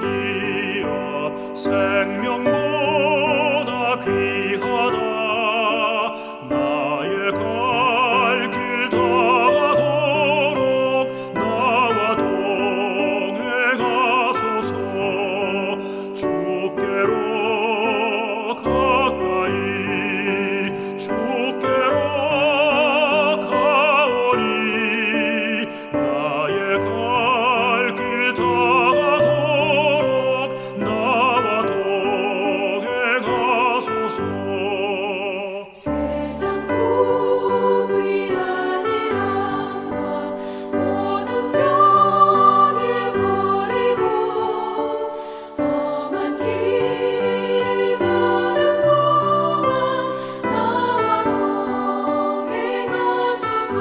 기업 생명보다 귀하다. 나의 갈 길 다가도록 나와 동행하소서. 주께로 가까이 주께로 가오니 나의 갈 길 다가도록 나와 동행하소서. 세상 복이 아니란과 모든 병에 버리고 험한 길을 가는 동안 나와 동행하소서.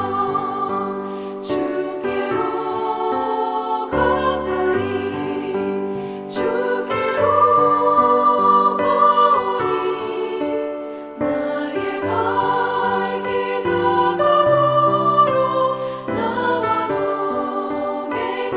주께로 가까이 주께로 가오니 나의 갈 길 다가도록 나와 동행하소서.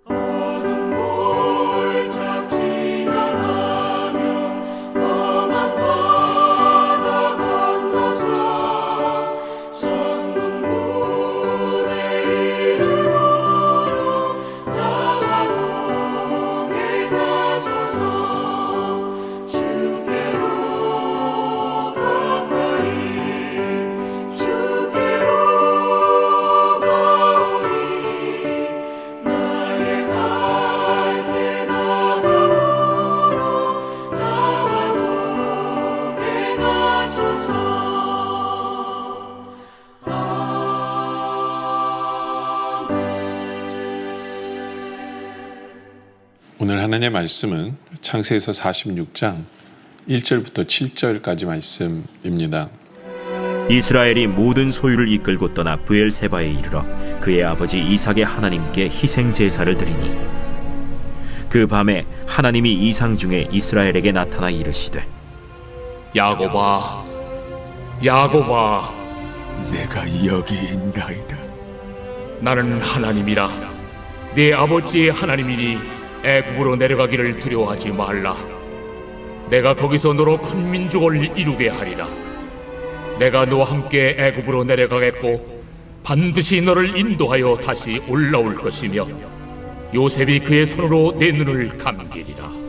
어둠 골짝 지나가며 험한 바다 건너서 천국문에 이르도록 나와 동행하소서. 주께로 가까이 주께로 가오니 나의 갈 길 다가도록 나와 동행하소서. 오늘 하나님의 말씀은 창세기서 46장 1절부터 7절까지 말씀입니다. 이스라엘이 모든 소유를 이끌고 떠나 브엘세바에 이르러 그의 아버지 이삭의 하나님께 희생 제사를 드리니 그 밤에 하나님이 이상 중에 이스라엘에게 나타나 이르시되 야곱아, 야곱아, 내가 여기 있나이다. 나는 하나님이라. 네 아버지의 하나님이니 애굽으로 내려가기를 두려워하지 말라. 내가 거기서 너로 큰 민족을 이루게 하리라. 내가 너와 함께 애굽으로 내려가겠고 반드시 너를 인도하여 다시 올라올 것이며 요셉이 그의 손으로 내 눈을 감기리라.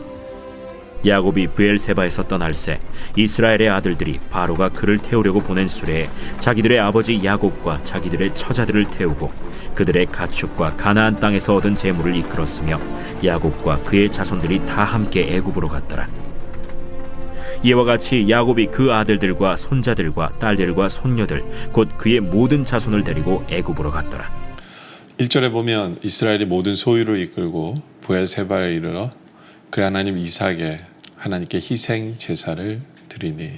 야곱이 브엘세바에서 떠날새 이스라엘의 아들들이 바로가 그를 태우려고 보낸 수레에 자기들의 아버지 야곱과 자기들의 처자들을 태우고 그들의 가축과 가나안 땅에서 얻은 재물을 이끌었으며 야곱과 그의 자손들이 다 함께 애굽으로 갔더라. 이와 같이 야곱이 그 아들들과 손자들과 딸들과 손녀들 곧 그의 모든 자손을 데리고 애굽으로 갔더라. 1절에 보면 이스라엘이 모든 소유를 이끌고 브엘세바에 이르러 그 하나님 이삭에 하나님께 희생 제사를 드리니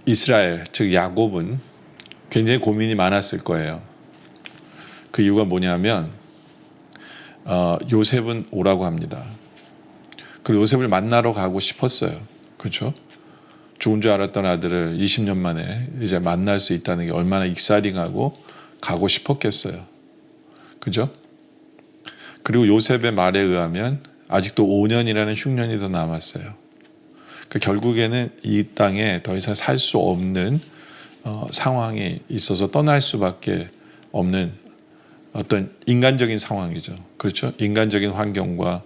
이스라엘 즉 야곱은 굉장히 고민이 많았을 거예요. 그 이유가 뭐냐면 요셉은 오라고 합니다. 그리고 요셉을 만나러 가고 싶었어요. 그렇죠? 죽은 줄 알았던 아들을 20년 만에 이제 만날 수 있다는 게 얼마나 익사이팅하고 가고 싶었겠어요. 그죠? 그리고 요셉의 말에 의하면 아직도 5년이라는 흉년이 더 남았어요. 그러니까 결국에는 이 땅에 더 이상 살 수 없는 상황이 있어서 떠날 수밖에 없는 어떤 인간적인 상황이죠. 그렇죠? 인간적인 환경과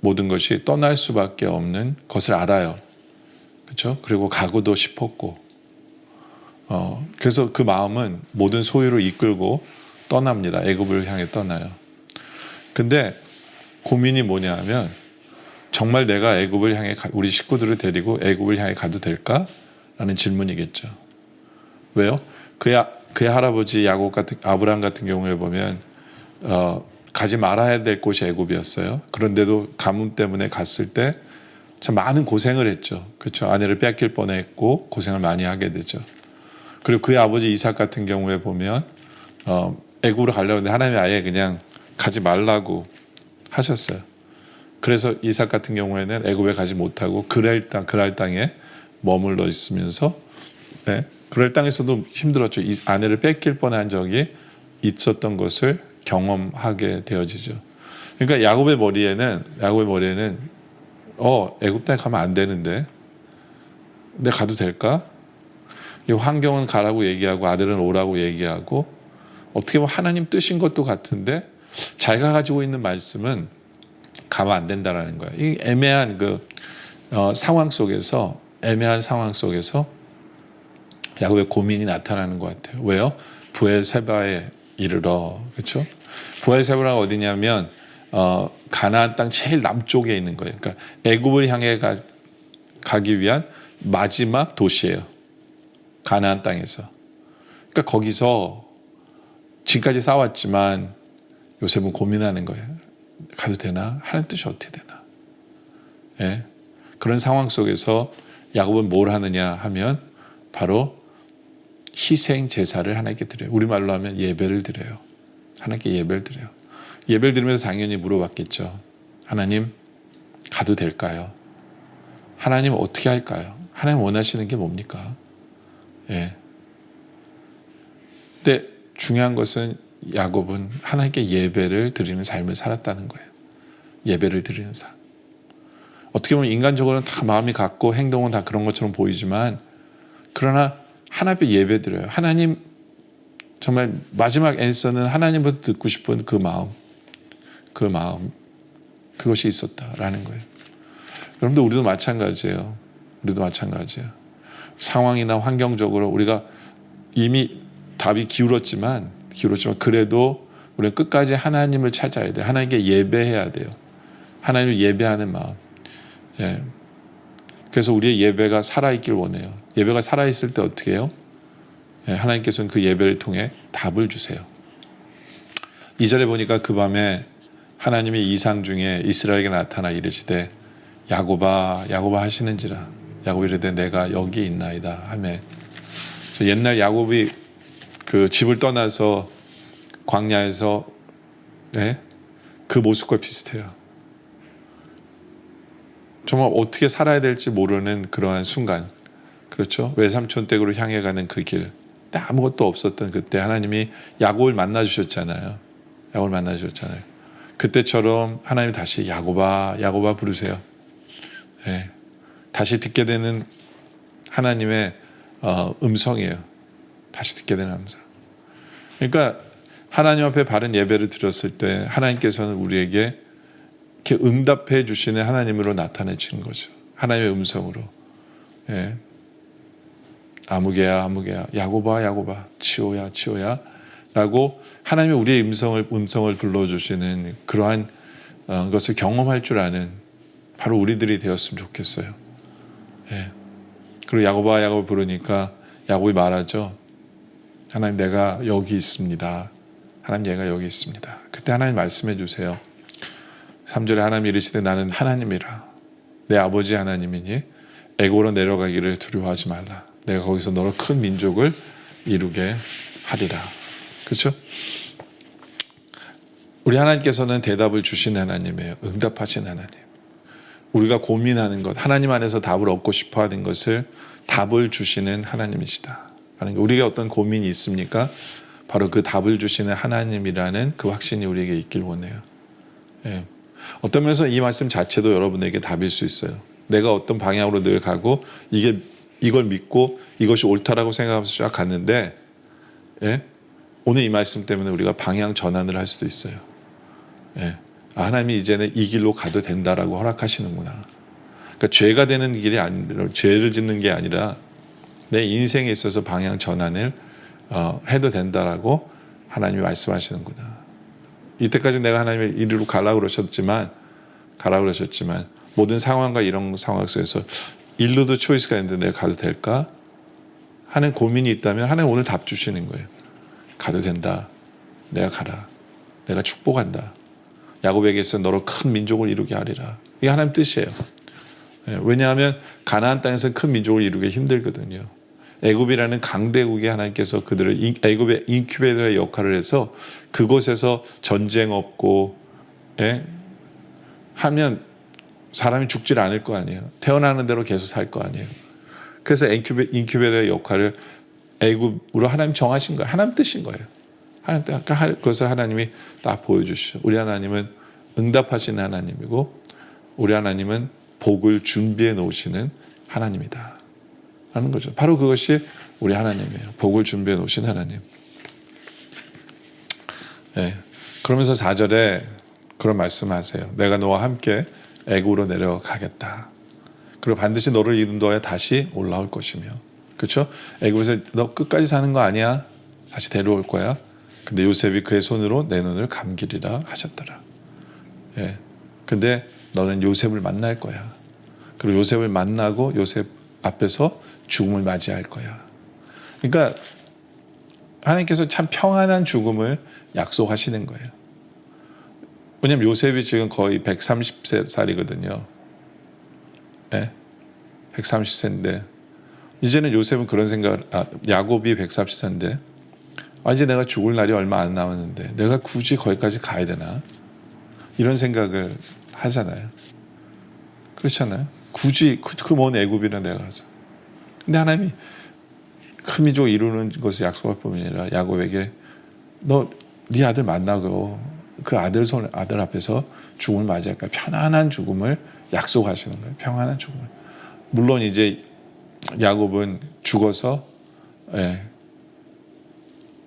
모든 것이 떠날 수밖에 없는 것을 알아요. 그렇죠? 그리고 가고도 싶었고 그래서 그 마음은 모든 소유를 이끌고 떠납니다. 애굽을 향해 떠나요. 근데 고민이 뭐냐 하면 정말 내가 애굽을 향해 우리 식구들을 데리고 애굽을 향해 가도 될까? 라는 질문이겠죠. 왜요? 그의 할아버지 야곱 같은 아브라함 같은 경우에 보면 가지 말아야 될 곳이 애굽이었어요. 그런데도 가뭄 때문에 갔을 때 참 많은 고생을 했죠. 그렇죠? 아내를 뺏길 뻔했고 고생을 많이 하게 되죠. 그리고 그의 아버지 이삭 같은 경우에 보면 애굽으로 가려고 했는데 하나님이 아예 그냥 가지 말라고 하셨어요. 그래서 이삭 같은 경우에는 애굽에 가지 못하고 그랄 땅에 머물러 있으면서 그랄 땅에서도 힘들었죠. 이 아내를 뺏길 뻔한 적이 있었던 것을 경험하게 되어지죠. 그러니까 야곱의 머리에는 애굽 땅에 가면 안 되는데 내가 가도 될까? 이 환경은 가라고 얘기하고 아들은 오라고 얘기하고 어떻게 보면 하나님 뜻인 것도 같은데 자기가 가지고 있는 말씀은 가면 안 된다라는 거예요. 이 애매한 상황 속에서 야곱의 고민이 나타나는 것 같아요. 왜요? 부엘세바에 이르러, 그렇죠? 부엘세바가 어디냐면 가나안 땅 제일 남쪽에 있는 거예요. 그러니까 애굽을 향해 가기 위한 마지막 도시예요. 가나안 땅에서. 그러니까 거기서 지금까지 싸웠지만 요셉은 고민하는 거예요. 가도 되나? 하나님 뜻이 어떻게 되나? 예? 그런 상황 속에서 야곱은 뭘 하느냐 하면 바로 희생 제사를 하나님께 드려요. 우리말로 하면 예배를 드려요. 하나님께 예배를 드려요. 예배를 드리면서 당연히 물어봤겠죠. 하나님 가도 될까요? 하나님 어떻게 할까요? 하나님 원하시는 게 뭡니까? 예. 근데 중요한 것은 야곱은 하나님께 예배를 드리는 삶을 살았다는 거예요. 예배를 드리는 삶. 어떻게 보면 인간적으로는 다 마음이 같고 행동은 다 그런 것처럼 보이지만 그러나 하나님께 예배 드려요. 하나님 정말 마지막 앤서는 하나님부터 듣고 싶은 그 마음 그것이 있었다라는 거예요. 여러분들 우리도 마찬가지예요. 상황이나 환경적으로 우리가 이미 답이 기울었지만 그래도 우리는 끝까지 하나님을 찾아야 돼요. 하나님께 예배해야 돼요. 하나님을 예배하는 마음. 예. 그래서 우리의 예배가 살아있길 원해요. 예배가 살아있을 때 어떻게 해요? 예, 하나님께서는 그 예배를 통해 답을 주세요. 2절에 보니까 그 밤에 하나님이 이상 중에 이스라엘에게 나타나 이르시되 야곱아 하시는지라. 야곱이 이르되 내가 여기 있나이다 하매. 옛날 야곱이 그 집을 떠나서 광야에서 그 모습과 비슷해요. 정말 어떻게 살아야 될지 모르는 그러한 순간, 그렇죠? 외삼촌 댁으로 향해 가는 그 길, 아무것도 없었던 그때 하나님이 야곱을 만나 주셨잖아요. 그때처럼 하나님이 다시 야곱아 부르세요. 다시 듣게 되는 하나님의 음성이에요. 다시 듣게 되는 음성. 그러니까 하나님 앞에 바른 예배를 드렸을 때 하나님께서는 우리에게 이렇게 응답해 주시는 하나님으로 나타내시는 거죠. 하나님의 음성으로. 아무개야 야곱아 치오야 라고 하나님이 우리의 음성을 불러주시는 그러한 것을 경험할 줄 아는 바로 우리들이 되었으면 좋겠어요. 그리고 야곱아 부르니까 야곱이 말하죠. 하나님 내가 여기 있습니다. 하나님 얘가 여기 있습니다. 그때 하나님 말씀해 주세요. 3절에 하나님이 이르시되 나는 하나님이라. 내 아버지 하나님이니 애굽으로 내려가기를 두려워하지 말라. 내가 거기서 너로 큰 민족을 이루게 하리라. 그렇죠? 우리 하나님께서는 대답을 주신 하나님이에요. 응답하신 하나님. 우리가 고민하는 것, 하나님 안에서 답을 얻고 싶어 하는 것을 답을 주시는 하나님이시다. 우리가 어떤 고민이 있습니까? 바로 그 답을 주시는 하나님이라는 그 확신이 우리에게 있길 원해요. 어떤 면에서 이 말씀 자체도 여러분에게 답일 수 있어요. 내가 어떤 방향으로 늘 가고 이걸 믿고 이것이 옳다라고 생각하면서 쫙 갔는데 오늘 이 말씀 때문에 우리가 방향 전환을 할 수도 있어요. 하나님이 이제는 이 길로 가도 된다라고 허락하시는구나. 그러니까 죄가 되는 길이 아니라 죄를 짓는 게 아니라 내 인생에 있어서 방향 전환을 해도 된다라고 하나님이 말씀하시는구나. 이때까지 내가 하나님의 이리로 가라고 그러셨지만 모든 상황과 이런 상황 속에서 일로도 초이스가 있는데 내가 가도 될까? 하는 고민이 있다면 하나님 오늘 답 주시는 거예요. 가도 된다. 내가 가라. 내가 축복한다. 야곱에게서 너로 큰 민족을 이루게 하리라. 이게 하나님 뜻이에요. 왜냐하면 가나안 땅에서 큰 민족을 이루기 힘들거든요. 애굽이라는 강대국에 하나님께서 그들을 애굽의 인큐베이터의 역할을 해서 그곳에서 전쟁 없고 하면 사람이 죽질 않을 거 아니에요. 태어나는 대로 계속 살 거 아니에요. 그래서 인큐베이터의 역할을 애굽으로 하나님 정하신 거예요. 하나님 뜻인 거예요. 하나님 뜻. 그래서 하나님이 딱 보여주시죠. 우리 하나님은 응답하시는 하나님이고 우리 하나님은 복을 준비해 놓으시는 하나님이다 하는 거죠. 바로 그것이 우리 하나님이에요. 복을 준비해 놓으신 하나님. 그러면서 4절에 그런 말씀하세요. 내가 너와 함께 애굽으로 내려가겠다. 그리고 반드시 너를 인도하여 다시 올라올 것이며. 그렇죠? 애굽에서 너 끝까지 사는 거 아니야. 다시 데려올 거야. 근데 요셉이 그의 손으로 내 눈을 감기리라 하셨더라. 근데 너는 요셉을 만날 거야. 그리고 요셉을 만나고 요셉 앞에서 죽음을 맞이할 거야. 그러니까 하나님께서 참 평안한 죽음을 약속하시는 거예요. 왜냐하면 요셉이 지금 거의 130살이거든요. 130세인데 이제는 요셉은 그런 생각을 야곱이 130세인데 이제 내가 죽을 날이 얼마 안 남았는데 내가 굳이 거기까지 가야 되나? 이런 생각을 하잖아요. 그렇잖아요. 굳이 그 먼 애굽이나 내가 가서. 근데 하나님이 큰 민족을 이루는 것을 약속할 뿐만 아니라 야곱에게 너 네 아들 만나고 그 아들 앞에서 죽음을 맞이할 거야. 편안한 죽음을 약속하시는 거예요. 평안한 죽음을. 물론 이제 야곱은 죽어서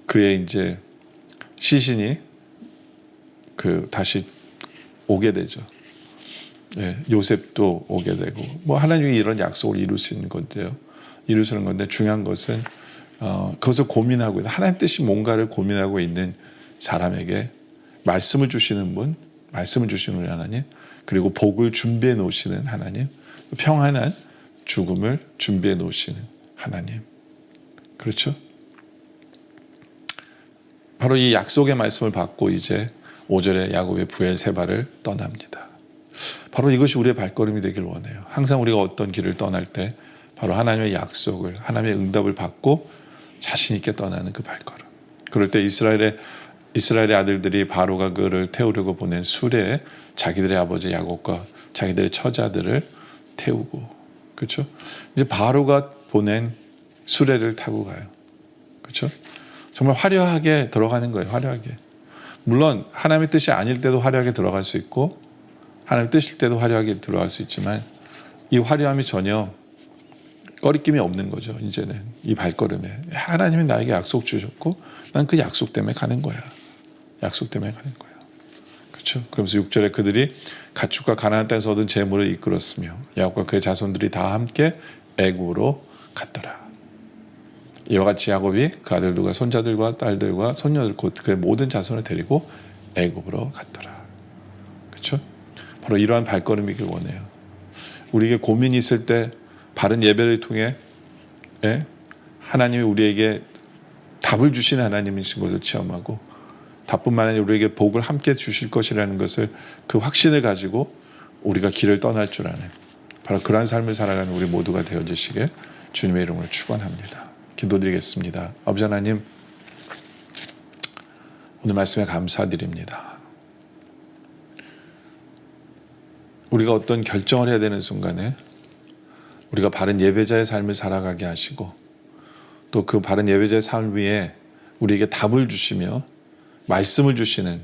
그의 이제 시신이 다시 오게 되죠. 요셉도 오게 되고 뭐 하나님이 이런 약속을 이루시는 건데 중요한 것은 그것을 고민하고 있는 하나님 뜻이 뭔가를 고민하고 있는 사람에게 말씀을 주시는 분, 말씀을 주시는 우리 하나님, 그리고 복을 준비해 놓으시는 하나님, 평안한 죽음을 준비해 놓으시는 하나님. 그렇죠? 바로 이 약속의 말씀을 받고 이제 5절에 야곱의 브엘세바를 떠납니다. 바로 이것이 우리의 발걸음이 되길 원해요. 항상 우리가 어떤 길을 떠날 때 바로 하나님의 약속을, 하나님의 응답을 받고 자신 있게 떠나는 그 발걸음. 그럴 때 이스라엘의 아들들이 바로가 그를 태우려고 보낸 수레에 자기들의 아버지 야곱과 자기들의 처자들을 태우고, 그렇죠? 이제 바로가 보낸 수레를 타고 가요. 그렇죠? 정말 화려하게 들어가는 거예요. 화려하게. 물론 하나님의 뜻이 아닐 때도 화려하게 들어갈 수 있고 하나님의 뜻일 때도 화려하게 들어갈 수 있지만 이 화려함이 전혀 꺼리낌이 없는 거죠. 이제는 이 발걸음에 하나님이 나에게 약속 주셨고 난 그 약속 때문에 가는 거야. 약속 때문에 가는 거야. 그렇죠? 그러면서 6절에 그들이 가축과 가나안 땅에서 얻은 재물을 이끌었으며 야곱과 그의 자손들이 다 함께 애굽으로 갔더라. 이와 같이 야곱이 그 아들들과 손자들과 딸들과 손녀들 곧 그의 모든 자손을 데리고 애굽으로 갔더라. 그렇죠? 바로 이러한 발걸음이길 원해요. 우리에게 고민이 있을 때 바른 예배를 통해 하나님이 우리에게 답을 주시는 하나님이신 것을 체험하고 답뿐만 아니라 우리에게 복을 함께 주실 것이라는 것을 그 확신을 가지고 우리가 길을 떠날 줄 아는 바로 그러한 삶을 살아가는 우리 모두가 되어주시길 주님의 이름으로 축원합니다. 기도드리겠습니다. 아버지 하나님, 오늘 말씀에 감사드립니다. 우리가 어떤 결정을 해야 되는 순간에 우리가 바른 예배자의 삶을 살아가게 하시고 또 그 바른 예배자의 삶 위에 우리에게 답을 주시며 말씀을 주시는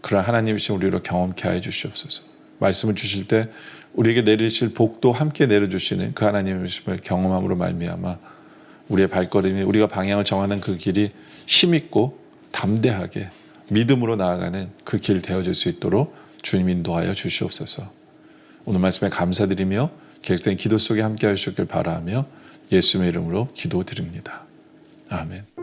그런 하나님이신 우리로 경험케 하여 주시옵소서. 말씀을 주실 때 우리에게 내리실 복도 함께 내려주시는 그 하나님이심을 경험함으로 말미암아 우리의 발걸음이 우리가 방향을 정하는 그 길이 힘있고 담대하게 믿음으로 나아가는 그 길 되어질 수 있도록 주님 인도하여 주시옵소서. 오늘 말씀에 감사드리며 계속된 기도 속에 함께 하시길 바라며 예수님의 이름으로 기도드립니다. 아멘.